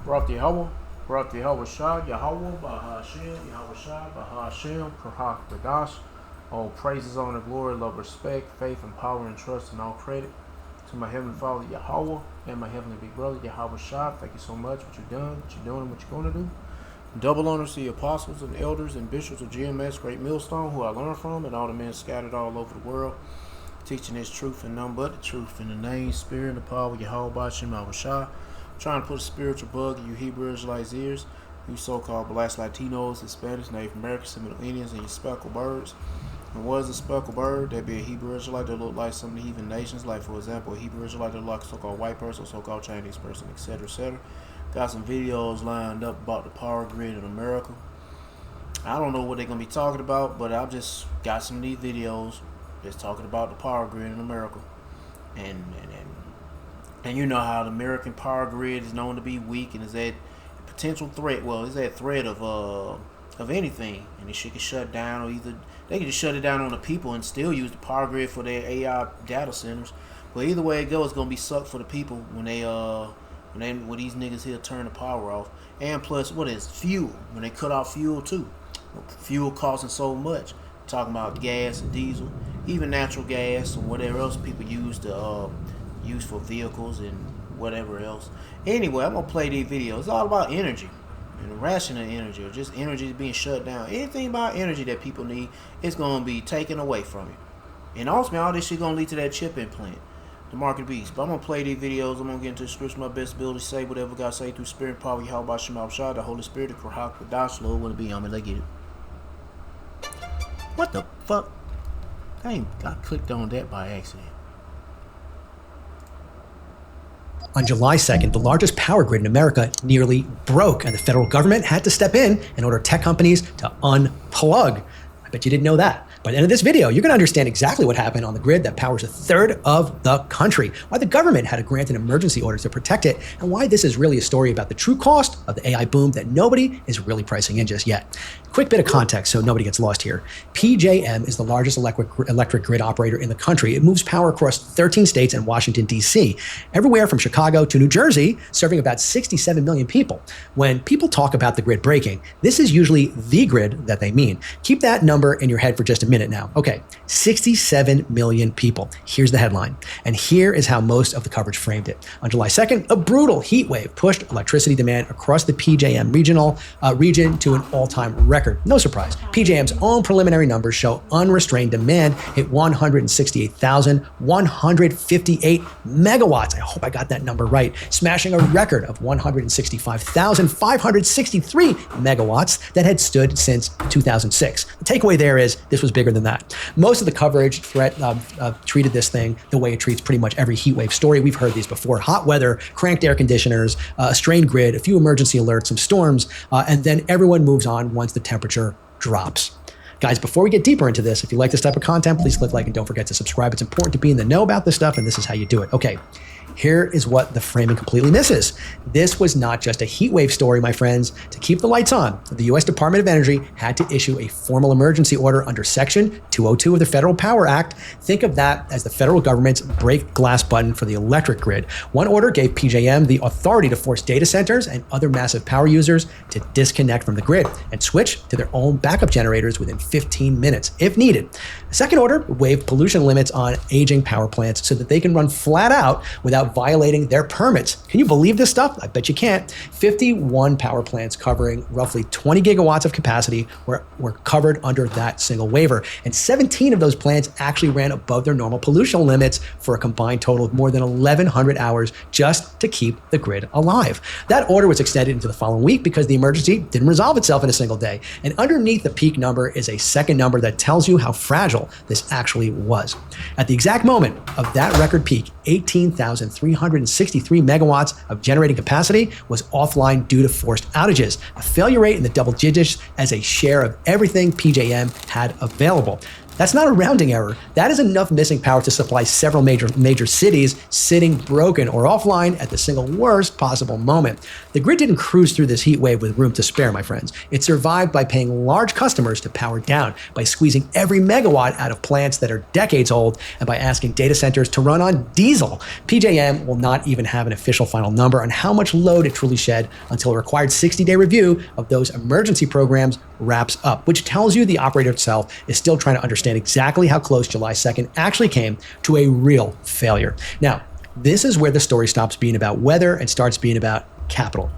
Barak Yahweh, Barak Yahweh Shah, Yahweh, Bahashem, Yahweh Shah, Bahashem, Kahak Badash. All praises, honor, glory, love, respect, faith, and power, and trust, and all credit to my heavenly Father Yahweh and my heavenly big brother Yahweh Shah. Thank you so much for what you've done, what you're doing, and what you're going to do. Double honors to the apostles and elders and bishops of GMS Great Millstone, who I learned from, and all the men scattered all over the world, teaching this truth and none but the truth in the name, spirit, and the power of Yahweh Bashem Yahweh Shah. Trying to put a spiritual bug in you Hebrew Israelites' ears, you so-called Black Latinos, Hispanics, Native Americans, and Middle Indians, and your speckled birds. And what is a speckled bird? That'd be a Hebrew Israelite that look like some of the heathen nations, like for example, a Hebrew Israelite that look like a so-called white person, so-called Chinese person, etc., etc. Got some videos lined up about the power grid in America. I don't know what they're gonna be talking about, but I've just got some of these videos that's talking about the power grid in America, and you know how the American power grid is known to be weak and is at potential threat. Well, is that threat of anything, and this shit can shut down, or either they can just shut it down on the people and still use the power grid for their AI data centers. But either way it goes, it's gonna be sucked for the people when when these niggas here turn the power off. And plus, what is fuel? When they cut off fuel too, fuel costing so much. Talking about gas and diesel, even natural gas or whatever else people use to use for vehicles and whatever else. Anyway, I'm gonna play these videos. It's all about energy and rationing energy, or just energy being shut down. Anything about energy that people need is gonna be taken away from you. And ultimately, all this shit gonna lead to that chip implant, the mark of the beast. But I'm gonna play these videos. I'm gonna get into the scripture, my best ability to say whatever God say through spirit, power, Yahweh Shema Shah, the Holy Spirit, the Krahak, Kadash, Lord, what it be on me. Let's get it. What the fuck? I clicked on that by accident. On July 2nd, the largest power grid in America nearly broke, and the federal government had to step in and order tech companies to unplug. I bet you didn't know that. By the end of this video, you're going to understand exactly what happened on the grid that powers a third of the country, why the government had to grant an emergency order to protect it, and why this is really a story about the true cost of the AI boom that nobody is really pricing in just yet. Quick bit of context so nobody gets lost here. PJM is the largest electric grid operator in the country. It moves power across 13 states and Washington, D.C., everywhere from Chicago to New Jersey, serving about 67 million people. When people talk about the grid breaking, this is usually the grid that they mean. Keep that number in your head for just a minute now. Okay, 67 million people. Here's the headline. And here is how most of the coverage framed it. On July 2nd, a brutal heat wave pushed electricity demand across the PJM region to an all-time record. No surprise. PJM's own preliminary numbers show unrestrained demand hit 168,158 megawatts. I hope I got that number right, smashing a record of 165,563 megawatts that had stood since 2006. The takeaway there is this was bigger than that. Most of the coverage treated this thing the way it treats pretty much every heat wave story. We've heard these before. Hot weather, cranked air conditioners, a strained grid, a few emergency alerts, some storms, and then everyone moves on once the temperature drops. Guys, before we get deeper into this, if you like this type of content, please click like and don't forget to subscribe. It's important to be in the know about this stuff, and this is how you do it. Okay. Here is what the framing completely misses. This was not just a heat wave story, my friends. To keep the lights on, the U.S. Department of Energy had to issue a formal emergency order under Section 202 of the Federal Power Act. Think of that as the federal government's break glass button for the electric grid. One order gave PJM the authority to force data centers and other massive power users to disconnect from the grid and switch to their own backup generators within 15 minutes, if needed. The second order waived pollution limits on aging power plants so that they can run flat out without violating their permits. Can you believe this stuff? I bet you can't. 51 power plants covering roughly 20 gigawatts of capacity were covered under that single waiver. And 17 of those plants actually ran above their normal pollution limits for a combined total of more than 1,100 hours just to keep the grid alive. That order was extended into the following week because the emergency didn't resolve itself in a single day. And underneath the peak number is a second number that tells you how fragile this actually was. At the exact moment of that record peak, 18,363 megawatts of generating capacity was offline due to forced outages, a failure rate in the double digits as a share of everything PJM had available. That's not a rounding error. That is enough missing power to supply several major cities sitting broken or offline at the single worst possible moment. The grid didn't cruise through this heat wave with room to spare, my friends. It survived by paying large customers to power down, by squeezing every megawatt out of plants that are decades old, and by asking data centers to run on diesel. PJM will not even have an official final number on how much load it truly shed until a required 60-day review of those emergency programs wraps up, which tells you the operator itself is still trying to understand exactly how close July 2nd actually came to a real failure. Now, this is where the story stops being about weather and starts being about capital.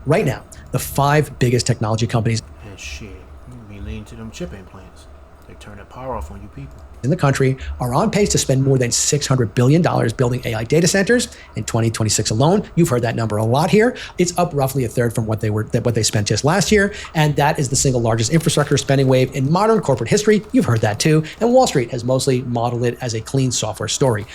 Right now, the 5 biggest technology companies And shit, you be leaning to them chip implants. They turn the power off on you people. in the country are on pace to spend more than $600 billion building AI data centers in 2026 alone. You've heard that number a lot here. It's up roughly a third from what they spent just last year, and that is the single largest infrastructure spending wave in modern corporate history. You've heard that too, and Wall Street has mostly modeled it as a clean software story.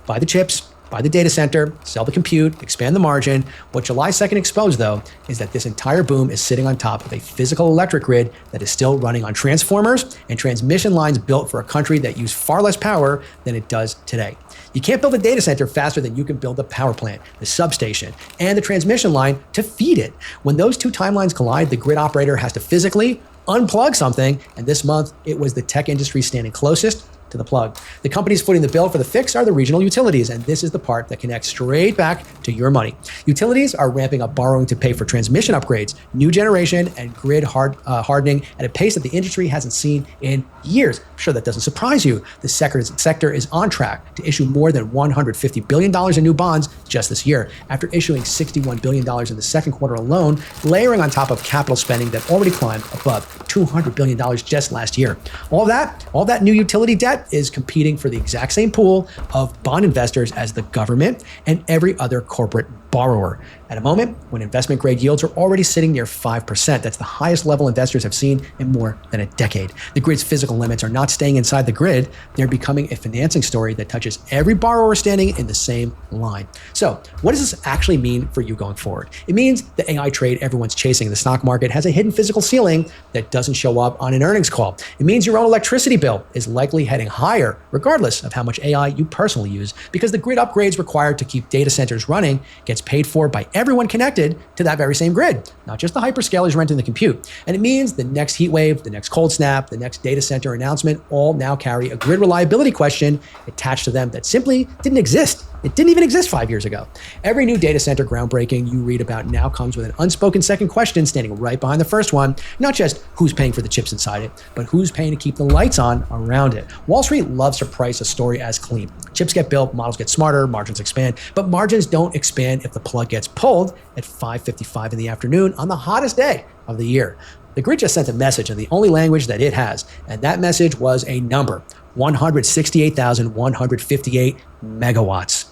Buy the chips, buy the data center, sell the compute, expand the margin. What July 2nd exposed, though, is that this entire boom is sitting on top of a physical electric grid that is still running on transformers and transmission lines built for a country that use far less power than it does today. You can't build a data center faster than you can build the power plant, the substation, and the transmission line to feed it. When those two timelines collide, the grid operator has to physically unplug something, and this month it was the tech industry standing closest to the plug. The companies footing the bill for the fix are the regional utilities, and this is the part that connects straight back to your money. Utilities are ramping up borrowing to pay for transmission upgrades, new generation, and grid hardening at a pace that the industry hasn't seen in years. I'm sure that doesn't surprise you. The sector is on track to issue more than $150 billion in new bonds just this year, after issuing $61 billion in the second quarter alone, layering on top of capital spending that already climbed above $200 billion just last year. All that new utility debt is competing for the exact same pool of bond investors as the government and every other corporate borrower. At a moment when investment grade yields are already sitting near 5%, that's the highest level investors have seen in more than a decade. The grid's physical limits are not staying inside the grid, they're becoming a financing story that touches every borrower standing in the same line. So, what does this actually mean for you going forward? It means the AI trade everyone's chasing in the stock market has a hidden physical ceiling that doesn't show up on an earnings call. It means your own electricity bill is likely heading higher, regardless of how much AI you personally use, because the grid upgrades required to keep data centers running gets paid for by everyone connected to that very same grid, not just the hyperscalers renting the compute. And it means the next heat wave, the next cold snap, the next data center announcement all now carry a grid reliability question attached to them that simply didn't exist. It didn't even exist 5 years ago. Every new data center groundbreaking you read about now comes with an unspoken second question standing right behind the first one, not just who's paying for the chips inside it, but who's paying to keep the lights on around it. Wall Street loves to price a story as clean. Chips get built, models get smarter, margins expand, but margins don't expand if the plug gets pulled at 5:55 in the afternoon on the hottest day of the year. The grid just sent a message in the only language that it has, and that message was a number, 168,158 megawatts.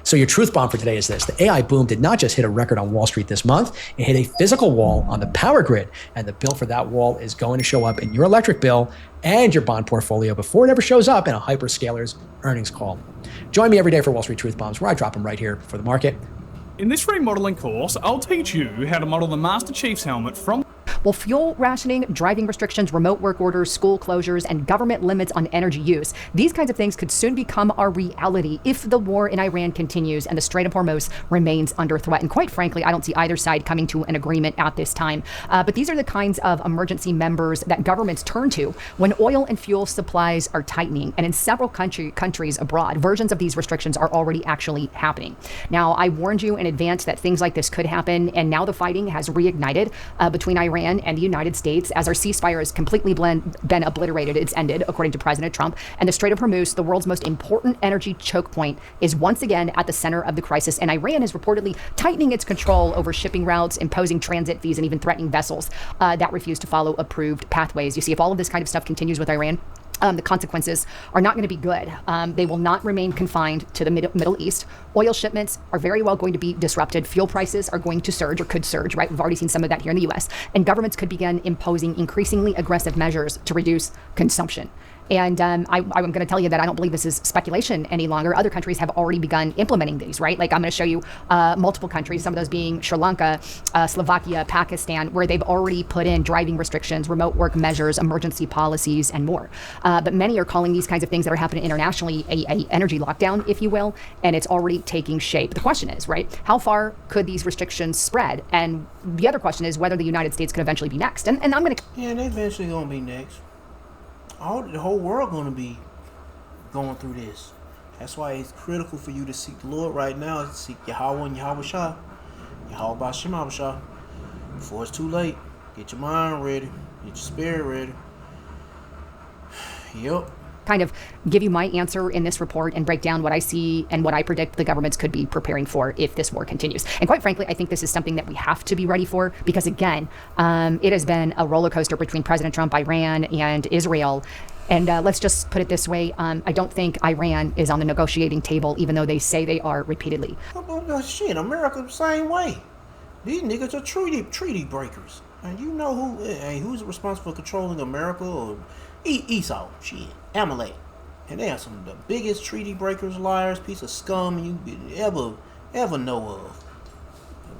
So your truth bomb for today is this. The AI boom did not just hit a record on Wall Street this month, it hit a physical wall on the power grid, and the bill for that wall is going to show up in your electric bill and your bond portfolio before it ever shows up in a hyperscaler's earnings call. Join me every day for Wall Street Truth Bombs, where I drop them right here for the market. In this free modelling course, I'll teach you how to model the Master Chief's helmet from... Well, fuel rationing, driving restrictions, remote work orders, school closures, and government limits on energy use, these kinds of things could soon become our reality if the war in Iran continues and the Strait of Hormuz remains under threat. And quite frankly, I don't see either side coming to an agreement at this time. But these are the kinds of emergency members that governments turn to when oil and fuel supplies are tightening. And in several countries abroad, versions of these restrictions are already actually happening. Now, I warned you in advance that things like this could happen, and now the fighting has reignited between Iran and the United States as our ceasefire has completely been obliterated. It's ended, according to President Trump. And the Strait of Hormuz, the world's most important energy choke point, is once again at the center of the crisis. And Iran is reportedly tightening its control over shipping routes, imposing transit fees, and even threatening vessels that refuse to follow approved pathways. You see, if all of this kind of stuff continues with Iran, the consequences are not going to be good. They will not remain confined to the Middle East. Oil shipments are very well going to be disrupted. Fuel prices are going to surge, or could surge, right? We've already seen some of that here in the US. And governments could begin imposing increasingly aggressive measures to reduce consumption. And I'm going to tell you that I don't believe this is speculation any longer. Other countries have already begun implementing these, right? Like I'm going to show you multiple countries, some of those being Sri Lanka, Slovakia, Pakistan, where they've already put in driving restrictions, remote work measures, emergency policies, and more. But many are calling these kinds of things that are happening internationally a energy lockdown, if you will, and it's already taking shape. The question is, right, how far could these restrictions spread? And the other question is whether the United States could eventually be next. And I'm going to... Yeah, they eventually going to be next. The whole world going to be going through this. That's why it's critical for you to seek the Lord right now. Seek Yahweh and Yahweh Shah. Yahweh Bashim Abashah. Before it's too late. Get your mind ready. Get your spirit ready. Yep. Kind of give you my answer in this report and break down what I see and what I predict the governments could be preparing for if this war continues. And quite frankly, I think this is something that we have to be ready for because, again, it has been a roller coaster between President Trump, Iran, and Israel. And let's just put it this way. I don't think Iran is on the negotiating table, even though they say they are repeatedly. Shit, America the same way. These niggas are treaty breakers. And you know who's responsible for controlling America? Or Esau, shit, Amalek. And they are some of the biggest treaty breakers, liars, piece of scum you ever know of.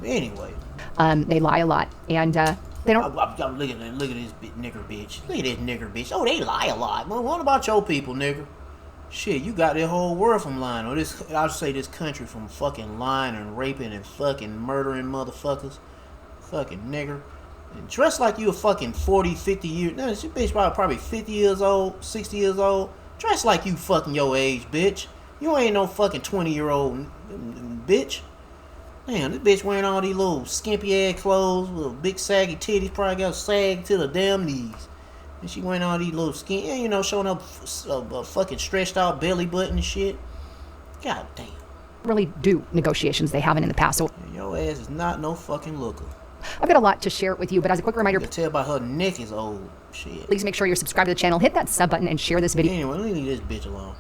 Anyway. They lie a lot. And they don't... Look at this nigger bitch. Look at this nigger bitch. Oh, they lie a lot. Well, what about your people, nigger? Shit, you got the whole world from lying. Or I'll say this country from fucking lying and raping and fucking murdering motherfuckers. Fucking nigger. And dress like you a fucking 40, 50 years. No, this bitch probably 50 years old, 60 years old. Dress like you fucking your age, bitch. You ain't no fucking 20-year-old bitch. Damn, this bitch wearing all these little skimpy ass clothes, little big saggy titties, probably got sagged to the damn knees. And she wearing all these little skin, you know, showing up a fucking stretched out belly button and shit. God damn. Really do negotiations. They haven't in the past. So your ass is not no fucking looker. I've got a lot to share with you, but as a quick reminder, you can tell by her neck is old. Shit. Please make sure you're subscribed to the channel, hit that sub button, and share this video. Anyway, let me leave this bitch alone.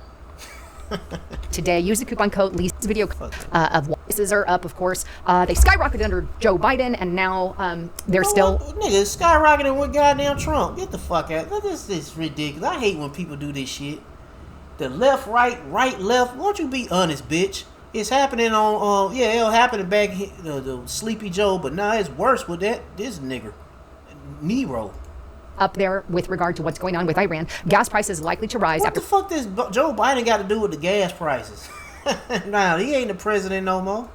Today, use the coupon code LEAST video of prices are up, of course. They skyrocketed under Joe Biden, and now they're still... Nigga, skyrocketed with goddamn Trump. Get the fuck out. This is ridiculous. I hate when people do this shit. The left, right, left. Won't you be honest, bitch? It's happening on, it was happening back the Sleepy Joe, but now it's worse with this nigger, Nero. Up there with regard to what's going on with Iran. Gas prices likely to rise after... What the fuck does Joe Biden got to do with the gas prices? Nah, he ain't the president no more.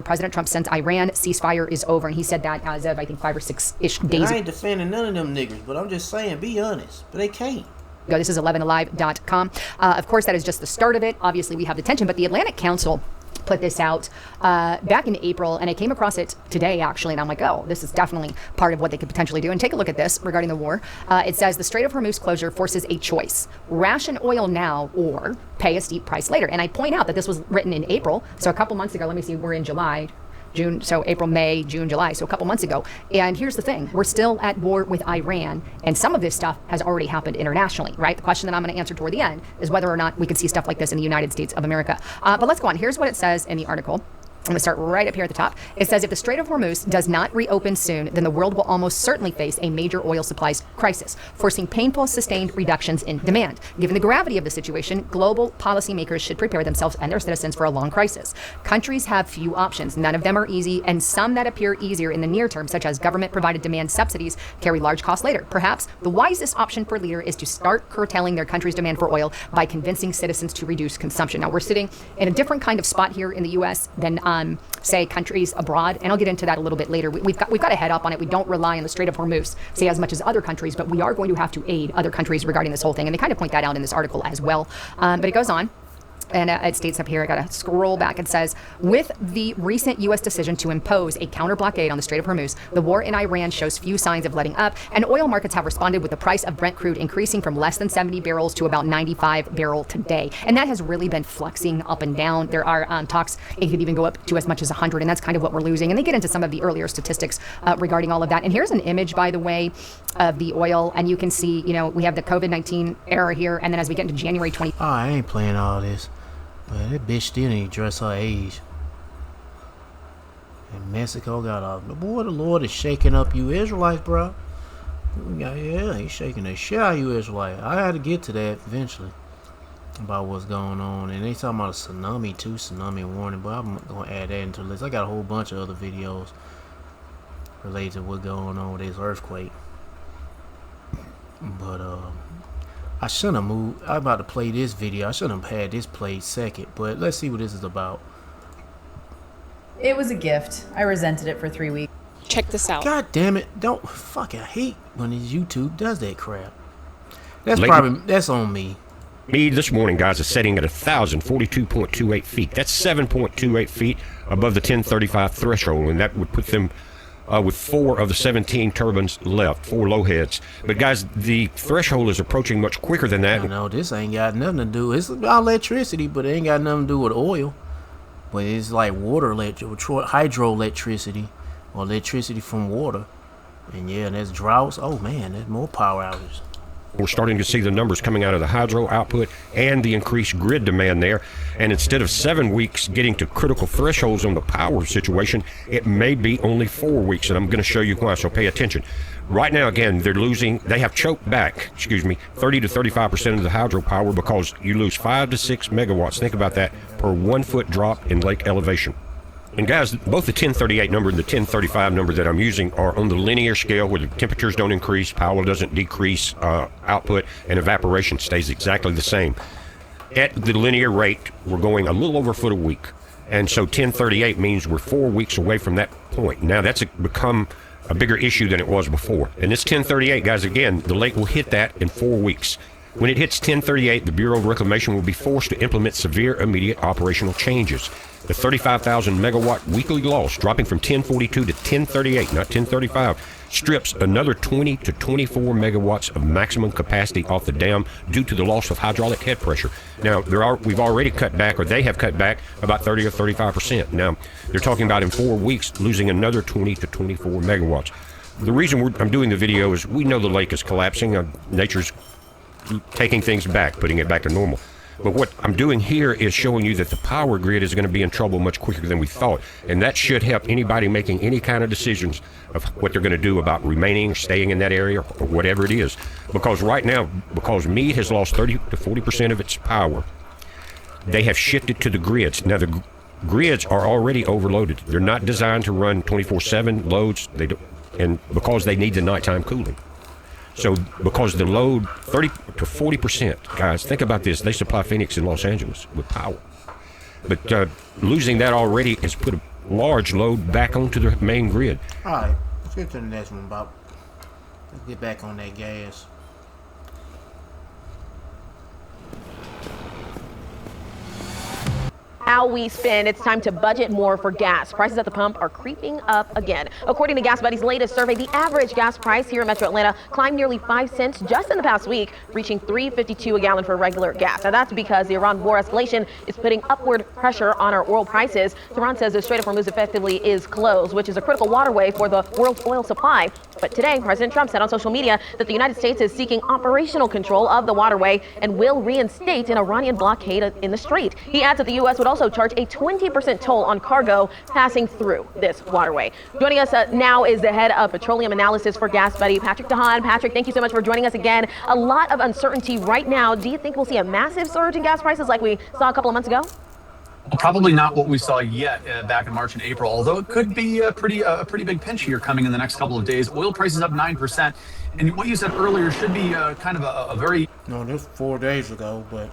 President Trump says Iran ceasefire is over, and he said that as of, I think, 5 or 6-ish days. I ain't defending none of them niggers, but I'm just saying, be honest. But they can't. This is 11alive.com. Of course, that is just the start of it. Obviously, we have the tension, but the Atlantic Council put this out back in April, and I came across it today, actually, and I'm like, oh, this is definitely part of what they could potentially do. And take a look at this regarding the war. It says the Strait of Hormuz closure forces a choice: ration oil now or pay a steep price later. And I point out that this was written in April, so a couple months ago. Let me see, we're in July. June, so April, May, June, July, so a couple months ago. And here's the thing, we're still at war with Iran, and some of this stuff has already happened internationally, right? The question that I'm going to answer toward the end is whether or not we could see stuff like this in the United States of America. But let's go on. Here's what it says in the article. I'm going to start right up here at the top. It says, if the Strait of Hormuz does not reopen soon, then the world will almost certainly face a major oil supplies crisis, forcing painful, sustained reductions in demand. Given the gravity of the situation, global policymakers should prepare themselves and their citizens for a long crisis. Countries have few options. None of them are easy, and some that appear easier in the near term, such as government-provided demand subsidies, carry large costs later. Perhaps the wisest option for a leader is to start curtailing their country's demand for oil by convincing citizens to reduce consumption. Now, we're sitting in a different kind of spot here in the U.S. than say countries abroad, and I'll get into that a little bit later. We've got a head up on it. We don't rely on the Strait of Hormuz, say, as much as other countries, but we are going to have to aid other countries regarding this whole thing, and they kind of point that out in this article as well. But it goes on. And it states up here, I got to scroll back. It says, with the recent U.S. decision to impose a counter blockade on the Strait of Hormuz, the war in Iran shows few signs of letting up, and oil markets have responded with the price of Brent crude increasing from less than 70 barrels to about 95 barrel today. And that has really been flexing up and down. There are talks, it could even go up to as much as 100, and that's kind of what we're losing. And they get into some of the earlier statistics regarding all of that. And here's an image, by the way, of the oil, and you can see, we have the COVID-19 era here, and then as we get into January 20... Oh, I ain't playing all this. But that bitch still ain't dress her age. And Mexico got off. Boy, the Lord is shaking up you Israelites, bro. Yeah, he's shaking the shit out of you, Israelite. I had to get to that eventually about what's going on. And they talking about a tsunami too, tsunami warning. But I'm gonna add that into the list. I got a whole bunch of other videos related to what's going on with this earthquake. But I shouldn't have moved. I'm about to play this video. I shouldn't have had this played second. But let's see what this is about. It was a gift. I resented it for 3 weeks. Check this out. God damn it! Don't fucking hate when this YouTube does that crap. That's Lady- probably that's on me. Mead this morning, guys, is setting at 1,042.28 feet. That's 7.28 feet above the 1035 threshold, and that would put them with 4 of the 17 turbines left, 4 low heads. But guys, the threshold is approaching much quicker than that. I know this ain't got nothing to do. It's about electricity, but it ain't got nothing to do with oil. But it's like hydroelectricity or electricity from water. And yeah, and there's droughts. Oh man, there's more power outages. We're starting to see the numbers coming out of the hydro output and the increased grid demand there. And instead of 7 weeks getting to critical thresholds on the power situation, it may be only 4 weeks. And I'm going to show you why, so pay attention. Right now, again, they have choked back, 30 to 35% of the hydropower because you lose 5 to 6 megawatts. Think about that per 1 foot drop in lake elevation. And guys, both the 1038 number and the 1035 number that I'm using are on the linear scale where the temperatures don't increase, power doesn't decrease, output, and evaporation stays exactly the same. At the linear rate, we're going a little over a foot a week. And so 1038 means we're 4 weeks away from that point. Now that's become a bigger issue than it was before. And this 1038, guys, again, the lake will hit that in 4 weeks. When it hits 1038, the Bureau of Reclamation will be forced to implement severe immediate operational changes. The 35,000 megawatt weekly loss, dropping from 1042 to 1038, not 1035, strips another 20 to 24 megawatts of maximum capacity off the dam due to the loss of hydraulic head pressure. Now, we've already cut back, or they have cut back, about 30 or 35%. Now, they're talking about in 4 weeks losing another 20 to 24 megawatts. The reason I'm doing the video is we know the lake is collapsing. Nature's taking things back, putting it back to normal. But what I'm doing here is showing you that the power grid is going to be in trouble much quicker than we thought. And that should help anybody making any kind of decisions of what they're going to do about remaining or staying in that area or whatever it is. Because right now, because Meade has lost 30 to 40% of its power, they have shifted to the grids. Now, the grids are already overloaded. They're not designed to run 24/7 loads, and because they need the nighttime cooling. So because the load, 30 to 40%, guys, think about this. They supply Phoenix and Los Angeles with power. But losing that already has put a large load back onto the main grid. All right, let's get to the next one, Bob. Let's get back on that gas. How we spend, it's time to budget more for gas. Prices at the pump are creeping up again. According to Gas Buddy's latest survey, the average gas price here in Metro Atlanta climbed nearly 5 cents just in the past week, reaching $3.52 a gallon for regular gas. Now that's because the Iran war escalation is putting upward pressure on our oil prices. Tehran says the Strait of Hormuz effectively is closed, which is a critical waterway for the world's oil supply. But today, President Trump said on social media that the United States is seeking operational control of the waterway and will reinstate an Iranian blockade in the strait. He adds that the U.S. would also charge a 20% toll on cargo passing through this waterway. Joining us now is the head of petroleum analysis for Gas Buddy, Patrick DeHaan. Patrick, thank you so much for joining us again. A lot of uncertainty right now. Do you think we'll see a massive surge in gas prices like we saw a couple of months ago? Probably not what we saw yet back in March and April, although it could be a pretty big pinch here coming in the next couple of days. Oil prices up 9%. And what you said earlier should be kind of a very... No, this was 4 days ago, but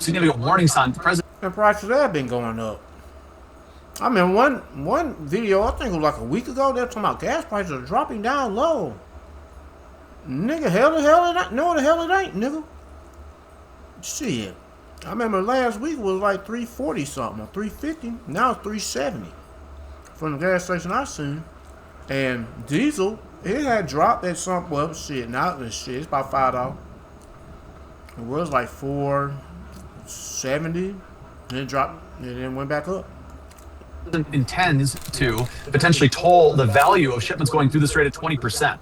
significant warning sign. The president... The prices have been going up. I mean, one video, I think it was like a week ago, they were talking about gas prices are dropping down low. Nigga, hell it ain't. No, the hell it ain't, nigga. Shit. I remember last week was like 340 something or 350. Now it's 370 from the gas station I seen. And diesel, it had dropped at some, well, shit, now it's about $5. It was like $4.70, and it dropped, and then went back up. intends to potentially toll the value of shipments going through the strait at 20%.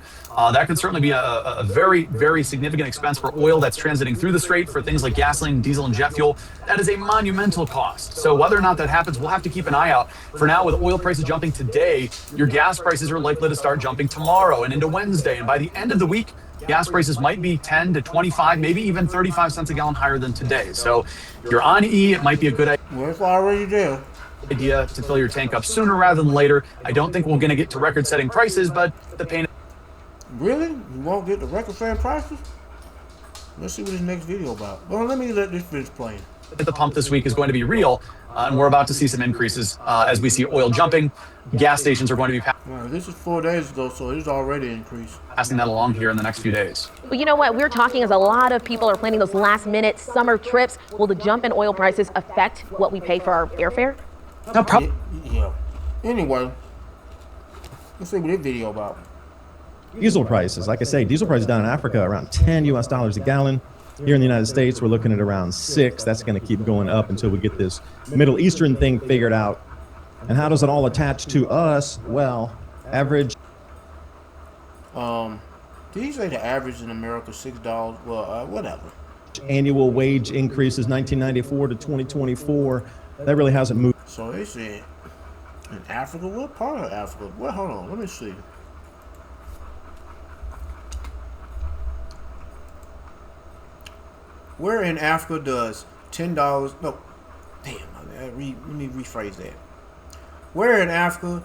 That could certainly be a very, very significant expense for oil that's transiting through the strait for things like gasoline, diesel, and jet fuel. That is a monumental cost. So whether or not that happens, we'll have to keep an eye out. For now, with oil prices jumping today, your gas prices are likely to start jumping tomorrow and into Wednesday. And by the end of the week, gas prices might be 10 to 25, maybe even 35 cents a gallon higher than today. So if you're on E, it might be a good Well, it's already there. idea to fill your tank up sooner rather than later. I don't think we're going to get to record-setting prices, but the pain Really? You won't get the record-setting prices? Let's see what this next video about. Well, let me let this finish playing. at the pump this week is going to be real, and we're about to see some increases as we see oil jumping. Gas stations are going to be Well, this is 4 days ago, so it's already increased. passing that along here in the next few days. Well, you know what? We're talking as a lot of people are planning those last-minute summer trips. Will the jump in oil prices affect what we pay for our airfare? No problem. Yeah. Anyway, let's see what this video about. Diesel prices, like I say, diesel prices down in Africa around 10 US dollars a gallon. Here in the United States, we're looking at around 6. That's going to keep going up until we get this Middle Eastern thing figured out. And how does it all attach to us? Well, average. Did he say the average in America $6? Well, whatever. Annual wage increases 1994 to 2024. That really hasn't moved. So they said in Africa, what part of Africa? Well, hold on, let me see. Where in Africa does $10? No, damn. Let me rephrase that. Where in Africa,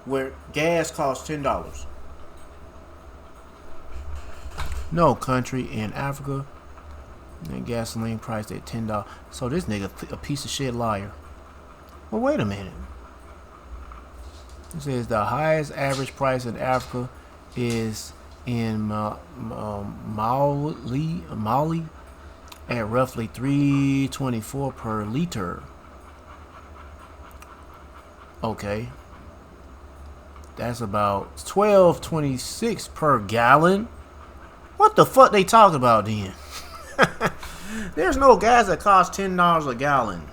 where gas costs $10? No country in Africa, and gasoline priced at $10. So this nigga a piece of shit liar. Well, wait a minute. It says the highest average price in Africa is in Mali at roughly $3.24 per liter. Okay, that's about $12.26 per gallon. What the fuck they talking about then? There's no gas that costs $10 a gallon,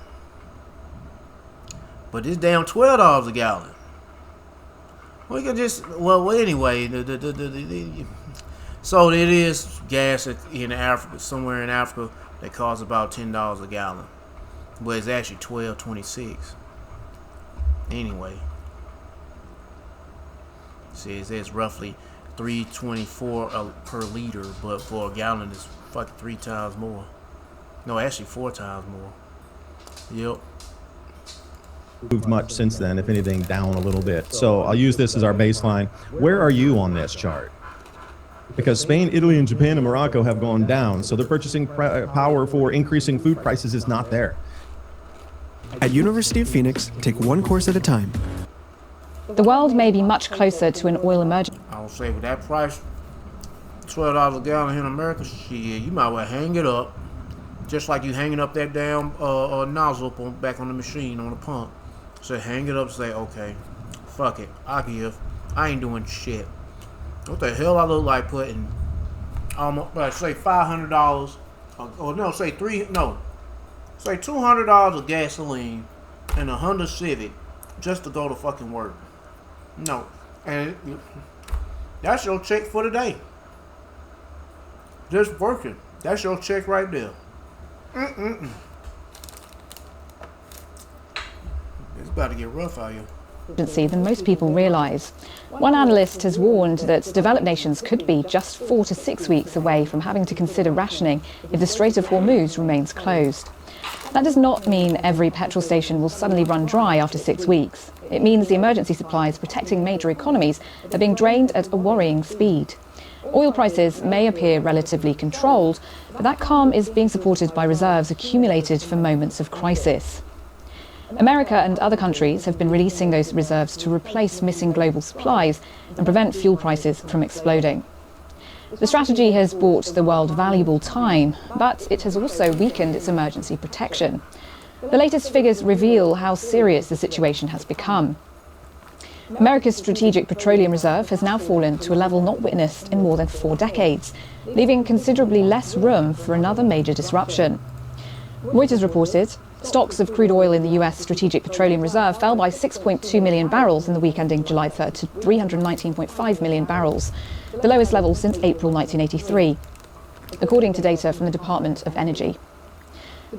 but it's damn $12 a gallon. We can just anyway. So it is gas in Africa, somewhere in Africa, that costs about $10 a gallon, but it's actually $12.26. Anyway, says it's roughly $3.24 per liter, but for a gallon it's fucking 3 times more. No, actually 4 times more. Yep. Moved much since then, if anything, down a little bit. So I'll use this as our baseline. Where are you on this chart? Because Spain, Italy, and Japan and Morocco have gone down, so the purchasing power for increasing food prices is not there. At University of Phoenix, take one course at a time. The world may be much closer to an oil emergency. I would say with that price, $12 a gallon here in America, shit, you might well hang it up. Just like you hanging up that damn nozzle back on the machine, on the pump. So hang it up, say, okay, fuck it, I give. I ain't doing shit. What the hell I look like putting almost, like, say $500, or no, say say $200 of gasoline and a Honda Civic just to go to fucking work. No, and that's your check for the day. Just working. That's your check right there. It's about to get rough out here. Than most people realise. One analyst has warned that developed nations could be just 4 to 6 weeks away from having to consider rationing if the Strait of Hormuz remains closed. That does not mean every petrol station will suddenly run dry after 6 weeks. It means the emergency supplies protecting major economies are being drained at a worrying speed. Oil prices may appear relatively controlled, but that calm is being supported by reserves accumulated for moments of crisis. America and other countries have been releasing those reserves to replace missing global supplies and prevent fuel prices from exploding. The strategy has bought the world valuable time, but it has also weakened its emergency protection. The latest figures reveal how serious the situation has become. America's Strategic Petroleum Reserve has now fallen to a level not witnessed in more than 4 decades, leaving considerably less room for another major disruption. Reuters reported Stocks of crude oil in the US Strategic Petroleum Reserve fell by 6.2 million barrels in the week ending July 3rd to 319.5 million barrels, the lowest level since April 1983, according to data from the Department of Energy.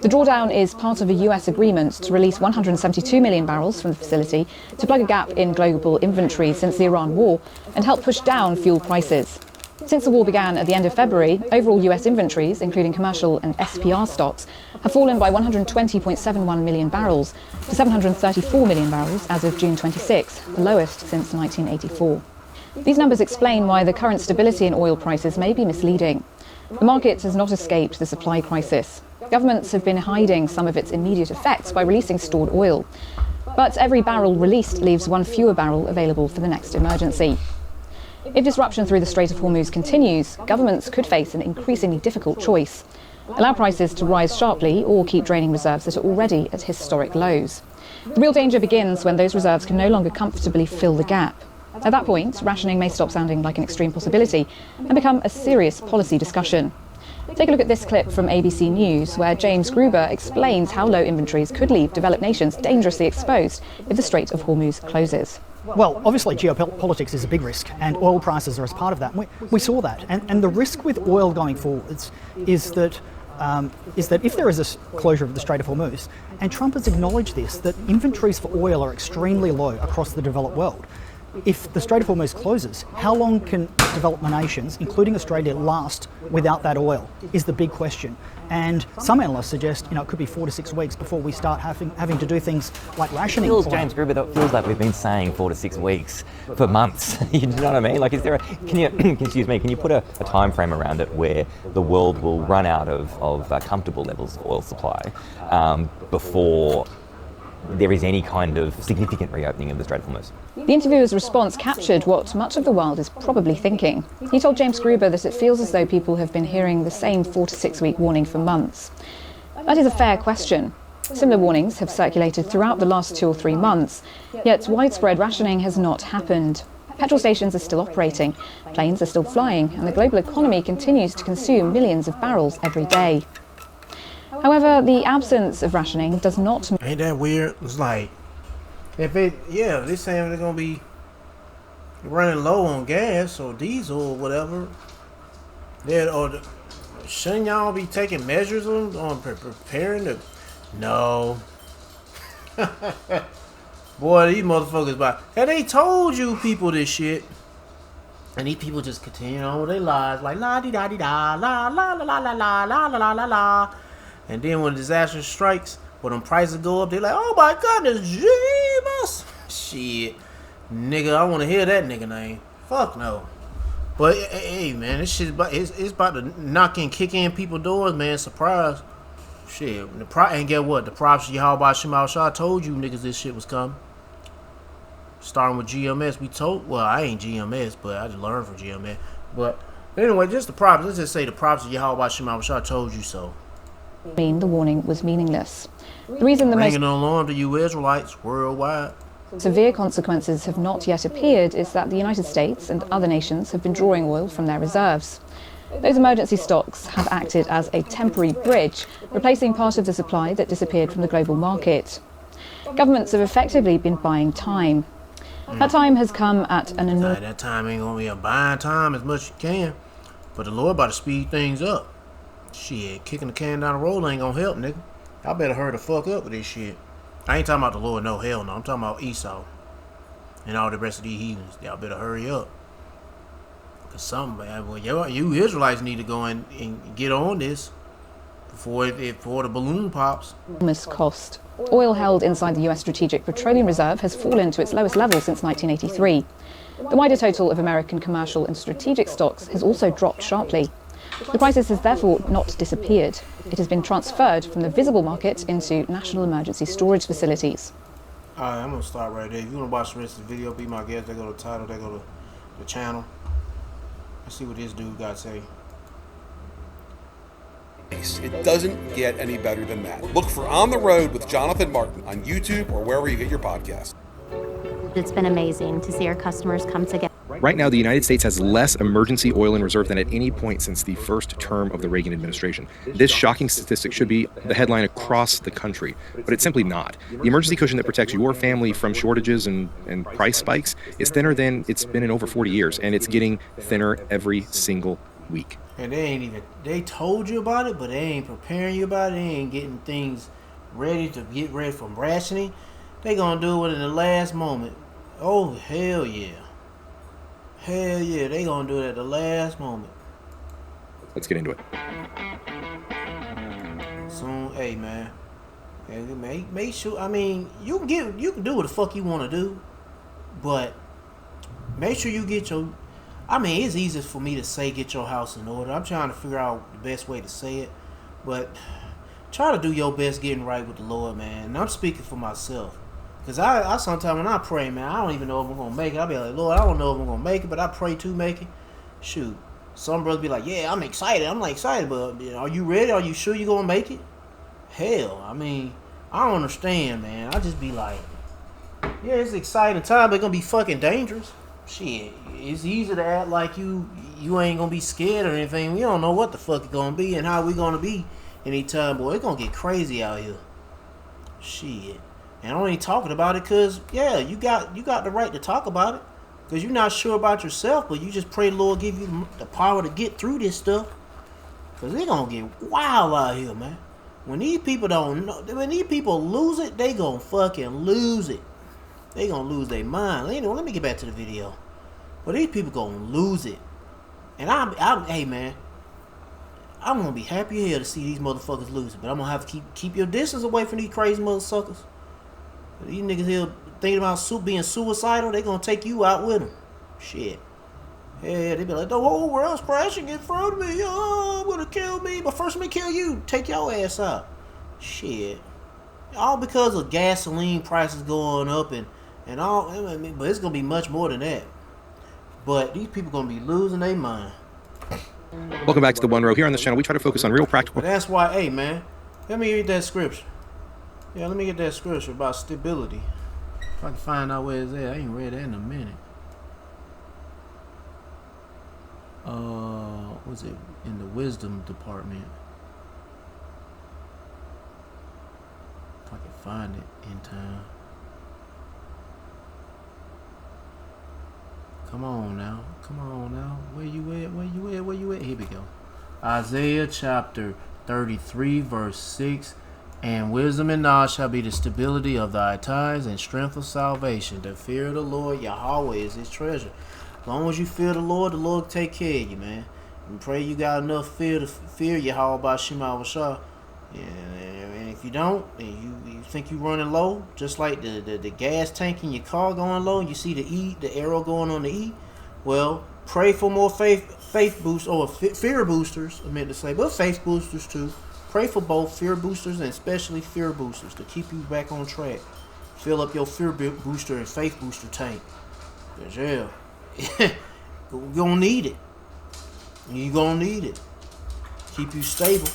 The drawdown is part of a US agreement to release 172 million barrels from the facility to plug a gap in global inventory since the Iran war and help push down fuel prices. Since the war began at the end of February, overall US inventories, including commercial and SPR stocks, have fallen by 120.71 million barrels to 734 million barrels as of June 26, the lowest since 1984. These numbers explain why the current stability in oil prices may be misleading. The market has not escaped the supply crisis. Governments have been hiding some of its immediate effects by releasing stored oil. But every barrel released leaves one fewer barrel available for the next emergency. If disruption through the Strait of Hormuz continues, governments could face an increasingly difficult choice: allow prices to rise sharply or keep draining reserves that are already at historic lows. The real danger begins when those reserves can no longer comfortably fill the gap. At that point, rationing may stop sounding like an extreme possibility and become a serious policy discussion. Take a look at this clip from ABC News, where James Gruber explains how low inventories could leave developed nations dangerously exposed if the Strait of Hormuz closes. Well, obviously geopolitics is a big risk, and oil prices are as part of that. We saw that, and the risk with oil going forwards is that if there is a closure of the Strait of Hormuz, and Trump has acknowledged this, that inventories for oil are extremely low across the developed world. If the Strait of Hormuz closes, how long can developed nations, including Australia, last without that oil is the big question. And some analysts suggest, it could be 4 to 6 weeks before we start having to do things like rationing. It feels, James Gruber, that feels like we've been saying 4 to 6 weeks for months. You know what I mean? Like, is there can you put a time frame around it where the world will run out of comfortable levels of oil supply before there is any kind of significant reopening of the Strait of Hormuz? The interviewer's response captured what much of the world is probably thinking. He told James Gruber that it feels as though people have been hearing the same 4 to 6 week warning for months. That is a fair question. Similar warnings have circulated throughout the last 2 or 3 months, yet widespread rationing has not happened. Petrol stations are still operating, planes are still flying, and the global economy continues to consume millions of barrels every day. However, the absence of rationing does not... Ain't that weird? It's like, they're saying they're going to be running low on gas or diesel or whatever. Shouldn't y'all be taking measures on preparing to... No. Boy, these motherfuckers and they told you people this shit. And these people just continue on with their lives like la-di-da-di-da, la-la-la-la-la-la-la-la-la-la. And then when disaster strikes, when them prices go up, they're like, oh my goodness, Jeebus. Shit. Nigga, I want to hear that nigga name. Fuck no. But, hey, man, this shit it's about to knock and kick in people's doors, man. Surprise. Shit. And get what? The props Yahweh Shemal Shah told you niggas this shit was coming. Starting with GMS, I ain't GMS, but I just learned from GMS. But anyway, just the props. Let's just say the props Yahweh Shemal Shah told you so. The warning was meaningless. The reason the Bringing alarm to you Israelites worldwide. Severe consequences have not yet appeared is that the United States and other nations have been drawing oil from their reserves. Those emergency stocks have acted as a temporary bridge, replacing part of the supply that disappeared from the global market. Governments have effectively been buying time. That time has come at an enormous... That time ain't gonna be a buying time as much as you can. But the Lord about to speed things up. Shit, kicking the can down the road ain't gonna help, nigga. Y'all better hurry the fuck up with this shit. I ain't talking about the Lord, no, hell no. I'm talking about Esau and all the rest of these heathens. Y'all better hurry up. Cause you Israelites need to go and get on this before the balloon pops. Enormous cost. Oil held inside the US Strategic Petroleum Reserve has fallen to its lowest level since 1983. The wider total of American commercial and strategic stocks has also dropped sharply. The crisis has therefore not disappeared. It has been transferred from the visible market into national emergency storage facilities. Alright, I'm going to start right there. If you want to watch the rest of the video, be my guest. They go to the title, they go to the channel. Let's see what this dude got to say. It doesn't get any better than that. Look for On the Road with Jonathan Martin on YouTube or wherever you get your podcasts. It's been amazing to see our customers come together. Right now, the United States has less emergency oil in reserve than at any point since the first term of the Reagan administration. This shocking statistic should be the headline across the country, but it's simply not. The emergency cushion that protects your family from shortages and price spikes is thinner than it's been in over 40 years, and it's getting thinner every single week. And they told you about it, but they ain't preparing you about it. They ain't getting things ready to get ready for rationing. They gonna do it in the last moment. Oh, hell yeah. Hell yeah, they gonna do it at the last moment. Let's get into it. So, hey man, make sure. I mean, you can do what the fuck you want to do, but make sure you get your. I mean, it's easy for me to say get your house in order. I'm trying to figure out the best way to say it, but try to do your best getting right with the Lord, man. And I'm speaking for myself. Because I sometimes when I pray, man, I don't even know if I'm going to make it. I'll be like, Lord, I don't know if I'm going to make it, but I pray to make it. Shoot. Some brothers be like, yeah, I'm excited. I'm like excited, but are you ready? Are you sure you're going to make it? Hell, I mean, I don't understand, man. I just be like, yeah, it's an exciting time, but it's going to be fucking dangerous. Shit, it's easy to act like you ain't going to be scared or anything. We don't know what the fuck it's going to be and how we going to be anytime, boy. It's going to get crazy out here. Shit. And I'm only talking about it because, yeah, you got the right to talk about it. Because you're not sure about yourself, but you just pray the Lord give you the power to get through this stuff. Because they're going to get wild out here, man. When these people don't know, when these people lose it, they going to fucking lose it. They going to lose their mind. Anyway, let me get back to the video. But these people going to lose it. And hey, man, I'm going to be happy here to see these motherfuckers lose it. But I'm going to have to keep your distance away from these crazy motherfuckers. These niggas here thinking about being suicidal, they gonna take you out with them. Shit. Yeah, they be like, the whole world's crashing in front of me. Oh, I'm gonna kill me. But first, let me kill you. Take your ass out. Shit. All because of gasoline prices going up and all. I mean, but it's gonna be much more than that. But these people gonna be losing their mind. Welcome back to the One Row. Here on this channel, we try to focus on real practical. But that's why, hey, man, let me read that scripture. Yeah, let me get that scripture about stability. If I can find out where it's at. I ain't read that in a minute. Was it in the wisdom department? If I can find it in time. Come on now. Come on now. Where you at? Where you at? Where you at? Here we go. Isaiah chapter 33 verse 6. And wisdom and knowledge shall be the stability of thy ties and strength of salvation. The fear of the Lord, Yahweh, is his treasure. As long as you fear the Lord will take care of you, man. And pray you got enough fear to fear Yahweh by Shema Washah. And if you don't, and you think you running low, just like the gas tank in your car going low, and you see the arrow going on the E, well, pray for more faith boost or fear boosters, I meant to say, but faith boosters too. Pray for both fear boosters and especially fear boosters to keep you back on track. Fill up your fear booster and faith booster tank. Cause yeah, you're gonna need it. You're gonna need it. Keep you stable.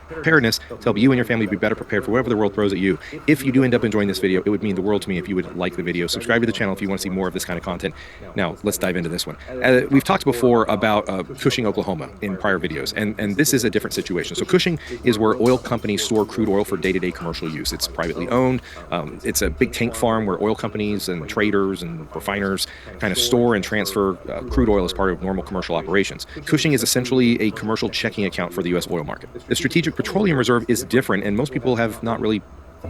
Preparedness to help you and your family be better prepared for whatever the world throws at you. If you do end up enjoying this video, it would mean the world to me if you would like the video. Subscribe to the channel if you want to see more of this kind of content. Now, let's dive into this one. We've talked before about Cushing, Oklahoma in prior videos, and this is a different situation. So Cushing is where oil companies store crude oil for day-to-day commercial use. It's privately owned. It's a big tank farm where oil companies and traders and refiners kind of store and transfer crude oil as part of normal commercial operations. Cushing is essentially a commercial checking account for the U.S. oil market. The Strategic Petroleum Reserve is different, and most people have not really.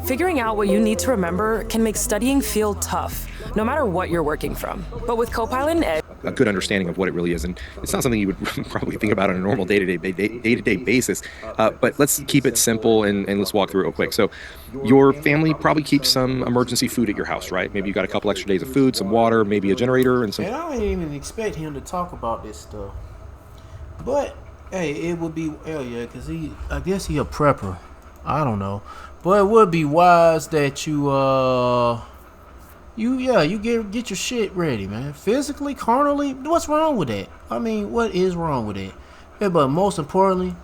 Figuring out what you need to remember can make studying feel tough, no matter what you're working from. But with Copilot and Edge, a good understanding of what it really is, and it's not something you would probably think about on a normal day-to-day basis. But let's keep it simple and let's walk through it real quick. So, your family probably keeps some emergency food at your house, right? Maybe you got a couple extra days of food, some water, maybe a generator, and some. And I didn't even expect him to talk about this stuff, but. Hey, it would be, hell yeah, because I guess he a prepper. I don't know. But it would be wise that you get your shit ready, man. Physically, carnally, what's wrong with that? I mean, what is wrong with that? Yeah, but most importantly,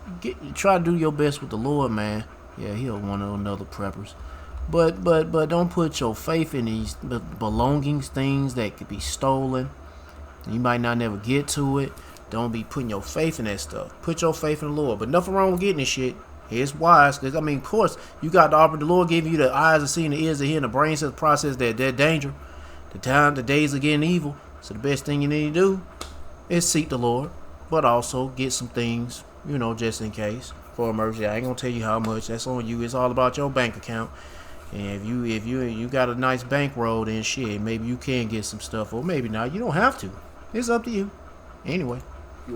try to do your best with the Lord, man. Yeah, he one of another preppers. But don't put your faith in these belongings, things that could be stolen. You might not never get to it. Don't be putting your faith in that stuff. Put your faith in the Lord. But nothing wrong with getting this shit. It's wise. Cause I mean, of course, you got the opportunity. The Lord gave you the eyes to see and the ears to hear and the brains to process that danger. The days of getting evil. So the best thing you need to do is seek the Lord. But also get some things, just in case. For emergency. I ain't gonna tell you how much. That's on you. It's all about your bank account. And if you got a nice bankroll, then shit, maybe you can get some stuff, or maybe not. You don't have to. It's up to you. Anyway.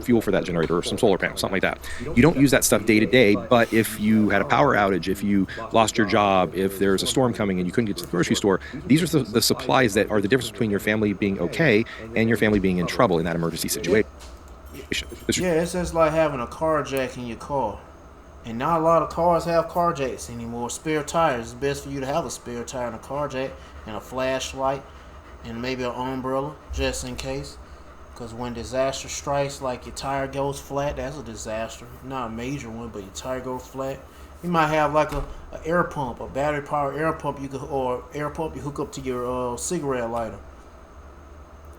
Fuel for that generator or some solar panel, something like that. You don't use that stuff day to day, but if you had a power outage, if you lost your job, if there's a storm coming and you couldn't get to the grocery store, these are the supplies that are the difference between your family being okay and your family being in trouble in that emergency situation. Yeah, it's just like having a car jack in your car. And not a lot of cars have car jacks anymore. Spare tires. It's best for you to have a spare tire and a car jack and a flashlight and maybe an umbrella just in case. Because when disaster strikes, like your tire goes flat, that's a disaster. Not a major one, but your tire goes flat. You might have like a air pump, a battery powered air pump you hook up to your cigarette lighter.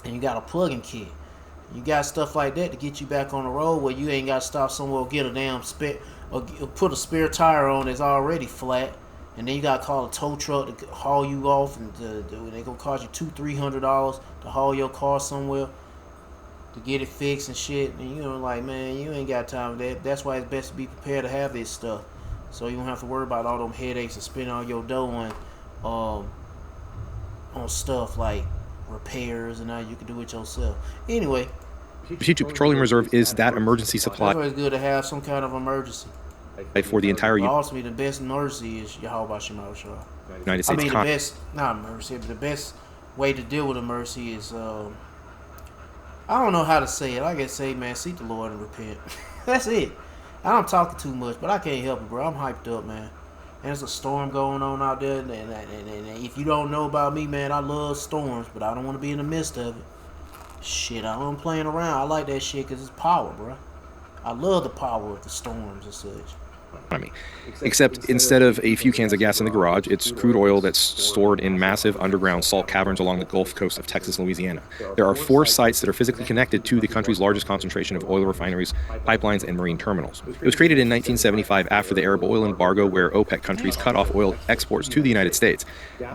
And you got a plug-in kit. You got stuff like that to get you back on the road where you ain't got to stop somewhere or get a damn or put a spare tire on that's already flat, and then you got to call a tow truck to haul you off, and they're gonna cost you $200-300 to haul your car somewhere to get it fixed and shit. And like, man, you ain't got time for that. That's why it's best to be prepared to have this stuff, so you don't have to worry about all them headaches and spending all your dough on stuff like repairs, and now you can do it yourself. Anyway, Strategic Petroleum Reserve is that emergency supply. It's always good to have some kind of emergency. For the entire Ultimately, the best emergency is Yahweh Shema Shah. United States. I mean, the best, not emergency, but the best way to deal with emergency is, I don't know how to say it. I can say, man, seek the Lord and repent. That's it. I'm talking too much, but I can't help it, bro. I'm hyped up, man. And there's a storm going on out there, and if you don't know about me, man, I love storms, but I don't want to be in the midst of it. Shit, I don't playing around. I like that shit because it's power, bro. I love the power of the storms and such. Except instead of a few cans of gas in the garage, it's crude oil that's stored in massive underground salt caverns along the Gulf Coast of Texas and Louisiana. There are 4 sites that are physically connected to the country's largest concentration of oil refineries, pipelines, and marine terminals. It was created in 1975 after the Arab oil embargo, where OPEC countries cut off oil exports to the United States.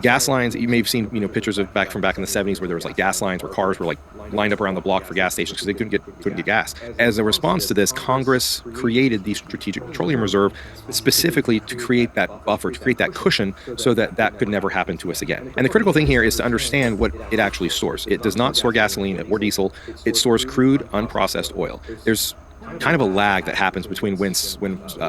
Gas lines, you may have seen pictures of back in the 70s where there was like gas lines where cars were like lined up around the block for gas stations because they couldn't get gas. As a response to this, Congress created the Strategic Petroleum Reserve specifically to create that buffer, to create that cushion so that could never happen to us again. And the critical thing here is to understand what it actually stores. It does not store gasoline or diesel. It stores crude, unprocessed oil. There's kind of a lag that happens between when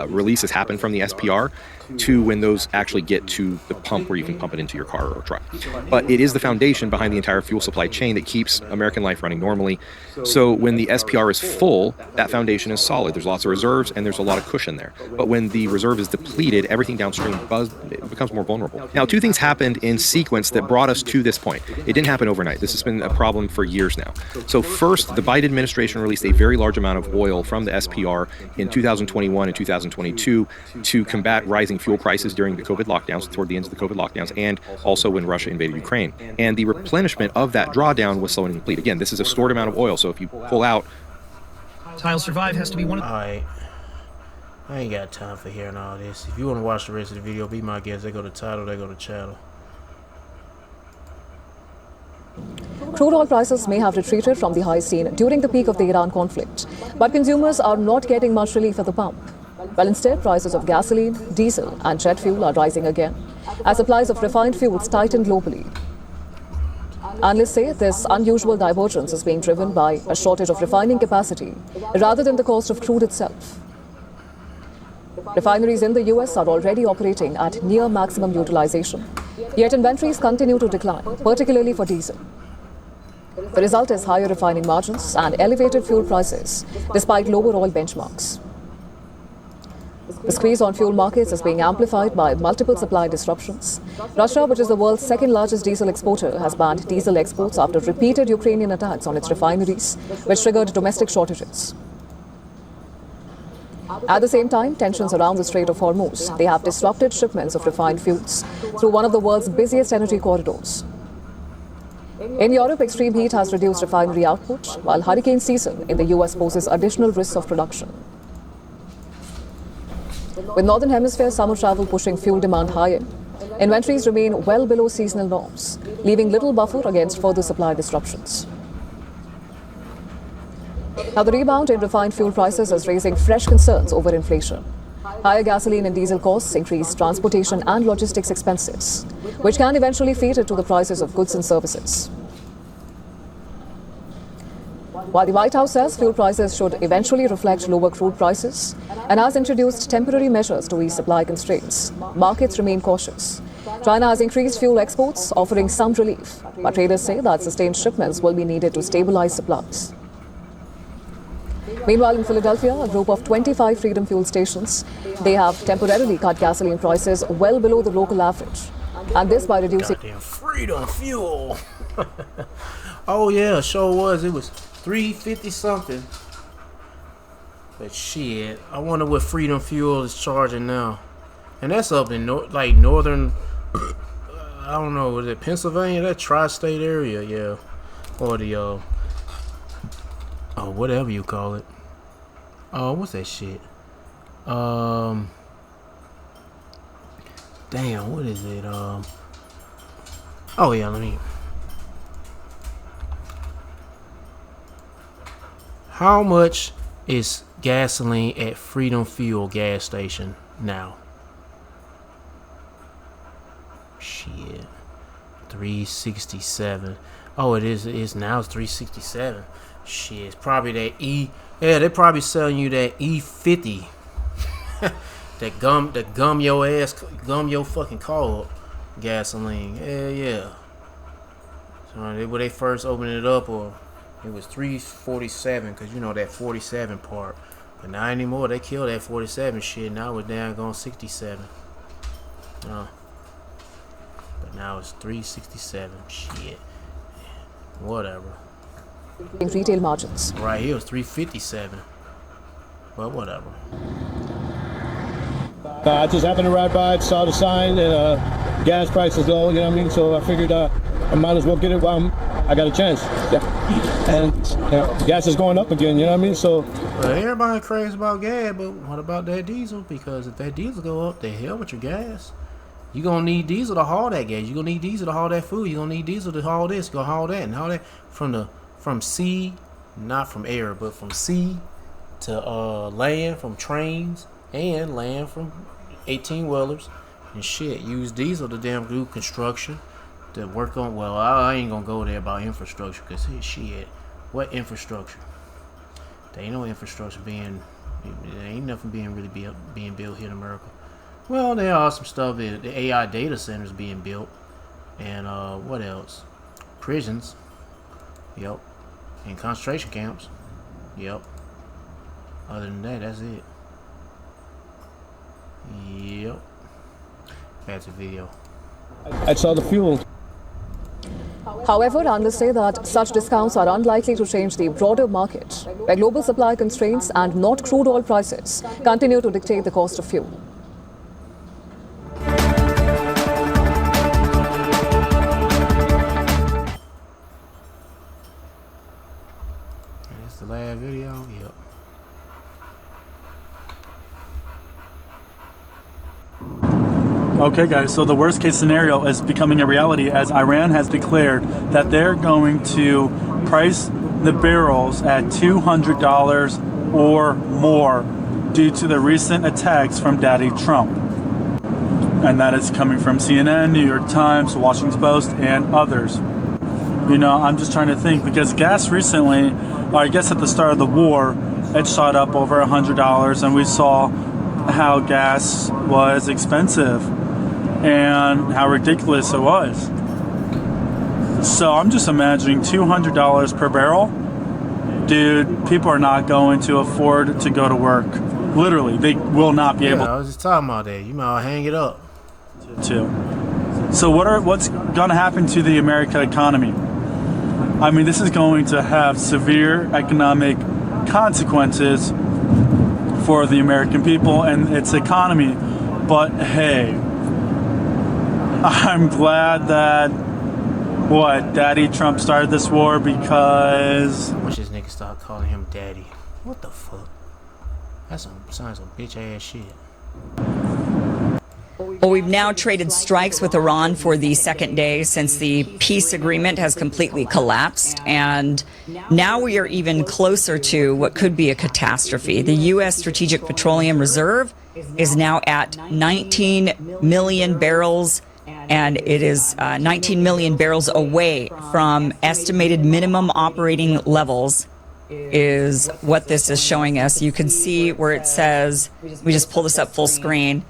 releases happen from the SPR to when those actually get to the pump where you can pump it into your car or truck. But it is the foundation behind the entire fuel supply chain that keeps American life running normally. So when the SPR is full, that foundation is solid. There's lots of reserves and there's a lot of cushion there. But when the reserve is depleted, everything downstream becomes more vulnerable. Now, 2 things happened in sequence that brought us to this point. It didn't happen overnight. This has been a problem for years now. So first, the Biden administration released a very large amount of oil from the SPR in 2021 and 2022 to combat rising fuel prices during the COVID lockdowns, toward the end of the COVID lockdowns, and also when Russia invaded Ukraine. And the replenishment of that drawdown was slow and complete. Again, this is a stored amount of oil, so if you pull out... Tile Survive has to be one of... Alright. I ain't got time for hearing all this. If you want to watch the rest of the video, be my guest. They go to title, they go to channel. Crude oil prices may have retreated from the high seen during the peak of the Iran conflict, but consumers are not getting much relief at the pump. Well, instead, prices of gasoline, diesel and jet fuel are rising again as supplies of refined fuels tighten globally. Analysts say this unusual divergence is being driven by a shortage of refining capacity rather than the cost of crude itself. Refineries in the US are already operating at near maximum utilization, yet inventories continue to decline, particularly for diesel. The result is higher refining margins and elevated fuel prices, despite lower oil benchmarks. The squeeze on fuel markets is being amplified by multiple supply disruptions. Russia, which is the world's second largest diesel exporter, has banned diesel exports after repeated Ukrainian attacks on its refineries, which triggered domestic shortages. At the same time, tensions around the Strait of Hormuz, they have disrupted shipments of refined fuels through one of the world's busiest energy corridors. In Europe, extreme heat has reduced refinery output, while hurricane season in the US poses additional risks of production. With Northern Hemisphere summer travel pushing fuel demand higher, inventories remain well below seasonal norms, leaving little buffer against further supply disruptions. Now, the rebound in refined fuel prices is raising fresh concerns over inflation. Higher gasoline and diesel costs increase transportation and logistics expenses, which can eventually feed into the prices of goods and services. While the White House says fuel prices should eventually reflect lower crude prices and has introduced temporary measures to ease supply constraints, markets remain cautious. China has increased fuel exports, offering some relief, but traders say that sustained shipments will be needed to stabilize supplies. Meanwhile, in Philadelphia, a group of 25 Freedom Fuel stations, they have temporarily cut gasoline prices well below the local average, and this by reducing... Goddamn Freedom Fuel! Oh yeah, sure was. It was $3.50 something. But shit, I wonder what Freedom Fuel is charging now. And that's up in like northern, I don't know, is it Pennsylvania? That tri-state area, yeah. Or the, oh, whatever you call it. Oh, what's that shit? Damn, what is it? Oh yeah, let me. How much is gasoline at Freedom Fuel gas station now? Shit, 367. Oh, it is. It is now. It's 367. Shit, it's probably that E. Yeah, they're probably selling you that E50. that gum your ass, gum your fucking car up gasoline. Yeah. So when they first opened it up, or it was 347, cause you know that 47 part. But not anymore. They killed that 47 shit. Now we're down going 67. But now it's 367. Shit. Whatever. Retail margins. Right here was 357. But whatever. I just happened to ride by it, saw the sign, and gas prices low, you know what I mean? So I figured I might as well get it while I got a chance. Yeah. And gas is going up again, you know what I mean? So everybody crazy about gas, but what about that diesel? Because if that diesel go up, the hell with your gas. You're going to need diesel to haul that gas. You're going to need diesel to haul that food. You're going to need diesel to haul this, go haul that, and haul that from sea, not from air, but from sea to land, from trains, and land from 18-wheelers and shit. Use diesel to damn do construction, to work on, well, I ain't going to go there about infrastructure, because shit, what infrastructure? There ain't no infrastructure there ain't nothing being built here in America. Well, there are some stuff, the AI data centers being built, and what else? Prisons, yep, and concentration camps, yep. Other than that, that's it. Yep. Back to video. I saw the fuel. However, analysts say that such discounts are unlikely to change the broader market, where global supply constraints and not crude oil prices continue to dictate the cost of fuel. That's the last video. Yep. Okay guys, so the worst case scenario is becoming a reality as Iran has declared that they're going to price the barrels at $200 or more due to the recent attacks from Daddy Trump. And that is coming from CNN, New York Times, Washington Post, and others. You know, I'm just trying to think, because gas recently, or I guess at the start of the war, it shot up over $100, and we saw how gas was expensive and how ridiculous it was. So I'm just imagining $200 per barrel. Dude, people are not going to afford to go to work. Literally, they will not be able. I was just talking about that. You might hang it up. So what's going to happen to the American economy? I mean, this is going to have severe economic consequences for the American people and its economy. But hey, I'm glad that Daddy Trump started this war, because I wish this nigga start calling him daddy. What the fuck? That's sounds some bitch ass shit. Well, we've now traded strikes with Iran for the second day since the peace agreement has completely collapsed. And now we are even closer to what could be a catastrophe. The U.S. Strategic Petroleum Reserve is now at 19 million barrels, and it is 19 million barrels away from estimated minimum operating levels, is what this is showing us. You can see where it says, we just pull this up full screen.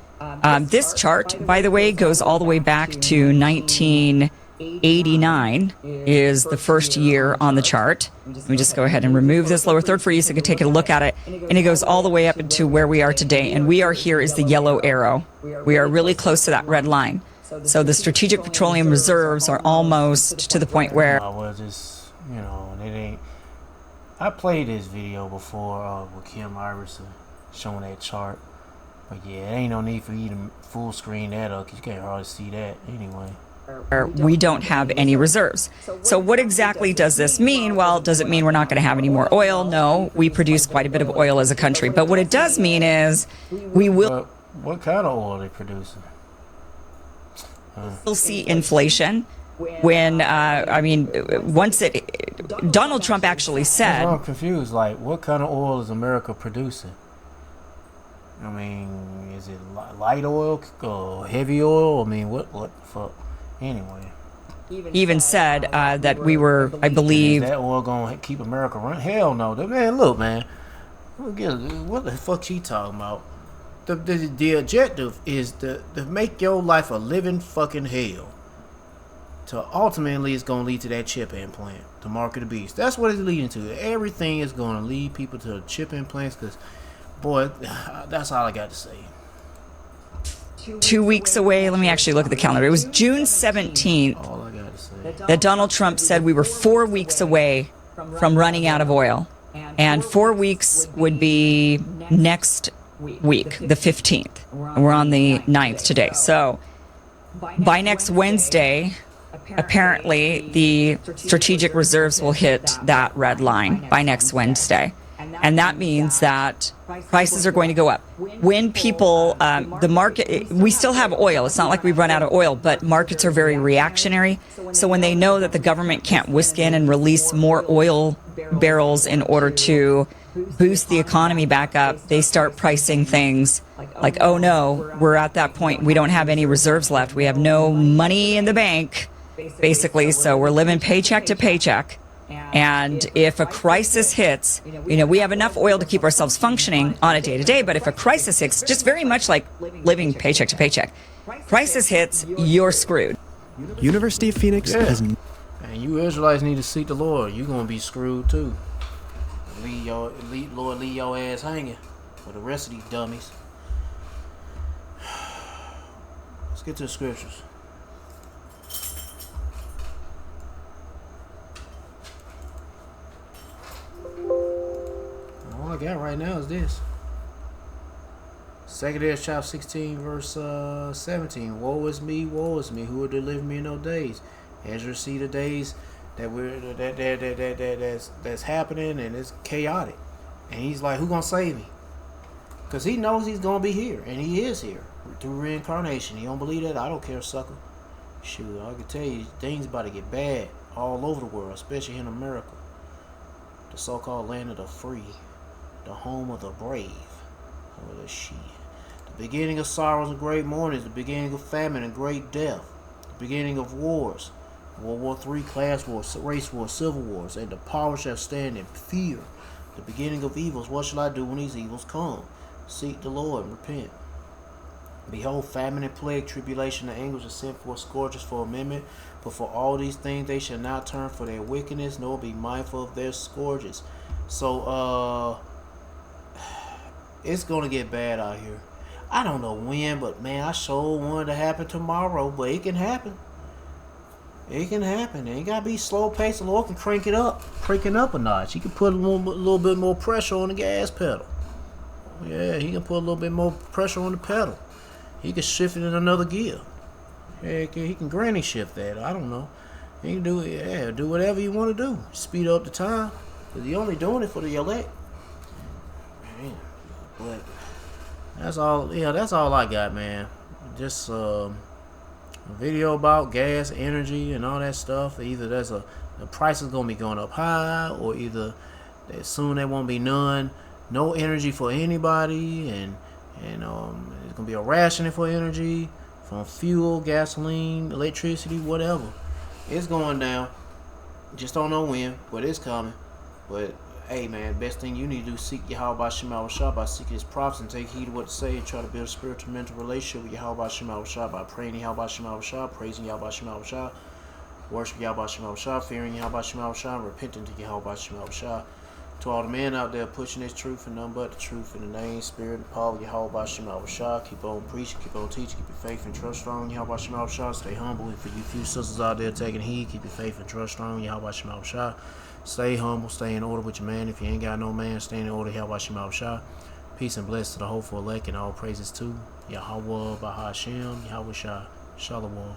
This chart, by the way, goes all the way back to 1989 is the first year on the chart. Let me just go ahead and remove this lower third for you so you can take a look at it. And it goes all the way up into where we are today. And we are here is the yellow arrow. We are really close to that red line. So the Strategic Petroleum Reserves are almost to the point where... Well, just, you know, it ain't... I played this video before with Kim Iverson showing that chart. But yeah, it ain't no need for you to full screen that up, 'cause you can't hardly see that anyway. We don't have any reserves. So what exactly does this mean? Well, does it mean we're not going to have any more oil? No, we produce quite a bit of oil as a country. But what it does mean is we will... What kind of oil are they producing? We'll see inflation when, Donald Trump actually said... I'm confused. Like, what kind of oil is America producing? I mean, is it light oil or heavy oil? I mean, what the fuck? Anyway. He even said that we were, I believe... Is that oil going to keep America running? Hell no. Man, look, man. What the fuck she talking about? The objective is to make your life a living fucking hell. So ultimately, it's going to lead to that chip implant, the mark of the beast. That's what it's leading to. Everything is going to lead people to chip implants, because, boy, that's all I got to say. 2 weeks away. Let me actually look at the calendar. It was June 17th that Donald Trump said we were 4 weeks away from running out of oil. And 4 weeks would be next week, the 15th. And we're on the 9th today. So by next Wednesday, apparently the strategic reserves will hit that red line by next Wednesday. And that means that prices are going to go up. When people, the market, we still have oil. It's not like we've run out of oil, but markets are very reactionary. So when they know that the government can't whisk in and release more oil barrels in order to boost the economy back up, they start pricing things like, oh no, we're at that point. We don't have any reserves left. We have no money in the bank, basically. So we're living paycheck to paycheck. And if a crisis hits, we have enough oil to keep ourselves functioning on a day-to-day, but if a crisis hits, just very much like living paycheck to paycheck, crisis hits, you're screwed. University of Phoenix has... And you Israelites need to seek the Lord. You're going to be screwed too. Lord, leave your ass hanging with the rest of these dummies. Let's get to the scriptures. All I got right now is this. 2 Ezra chapter 16 verse 17. Woe is me, who will deliver me in those days? Ezra see the days that's happening, and it's chaotic. And he's like, who gonna save me? Because he knows he's gonna be here, and he is here through reincarnation. You don't believe that? I don't care, sucker. Shoot, I can tell you, things about to get bad all over the world, especially in America. The so-called land of the free, the home of the brave. Oh, the shit. The beginning of sorrows and great mournings, the beginning of famine and great death, the beginning of wars, World War III, class wars, race wars, civil wars, and the power shall stand in fear. The beginning of evils, what shall I do when these evils come? Seek the Lord and repent. Behold, famine and plague, tribulation and anguish are sent forth, scourges for amendment. But for all these things they shall not turn for their wickedness, nor be mindful of their scourges. So, it's going to get bad out here. I don't know when, but man, I sure want it to happen tomorrow, but it can happen. It can happen. It ain't got to be slow pace. The Lord can crank it up a notch. He can put a little bit more pressure on the gas pedal. Yeah, he can put a little bit more pressure on the pedal. He can shift it in another gear. Yeah, he can granny shift that. I don't know. He can do it. Yeah, do whatever you want to do. Speed up the time. Cause he only doing it for the elect. Man, but that's all. Yeah, that's all I got, man. Just a video about gas, energy, and all that stuff. Either the price is gonna be going up high, or either soon there won't be no energy for anybody, and it's gonna be a rationing for energy from fuel, gasoline, electricity, whatever. It's going down. Just don't know when, but it's coming. But hey, man, best thing you need to do, seek Yahweh Shema Shah by seeking his prophets and take heed of what to say, and try to build a spiritual mental relationship with Yahweh Shema Shah by praying Yahweh Shema Shah, praising Yahweh Shema Shah, worship Yahweh Shema Shah, fearing Yahweh Shema Shah, and repenting to Yahweh Shema Shah. To all the men out there pushing this truth and nothing but the truth, in the name, spirit, and power of Yahweh Shema Shah, keep on preaching, keep on teaching, keep your faith and trust strong, Yahweh Shema Shah, stay humble. And for you few sisters out there taking heed, keep your faith and trust strong, Yahweh Shema Shah. Stay humble, stay in order with your man. If you ain't got no man, stay in order, Yahweh Shema Shah. Peace and bless to the hopeful elect, and all praises to Yahweh Bahashem, Yahweh Shah, Shalom.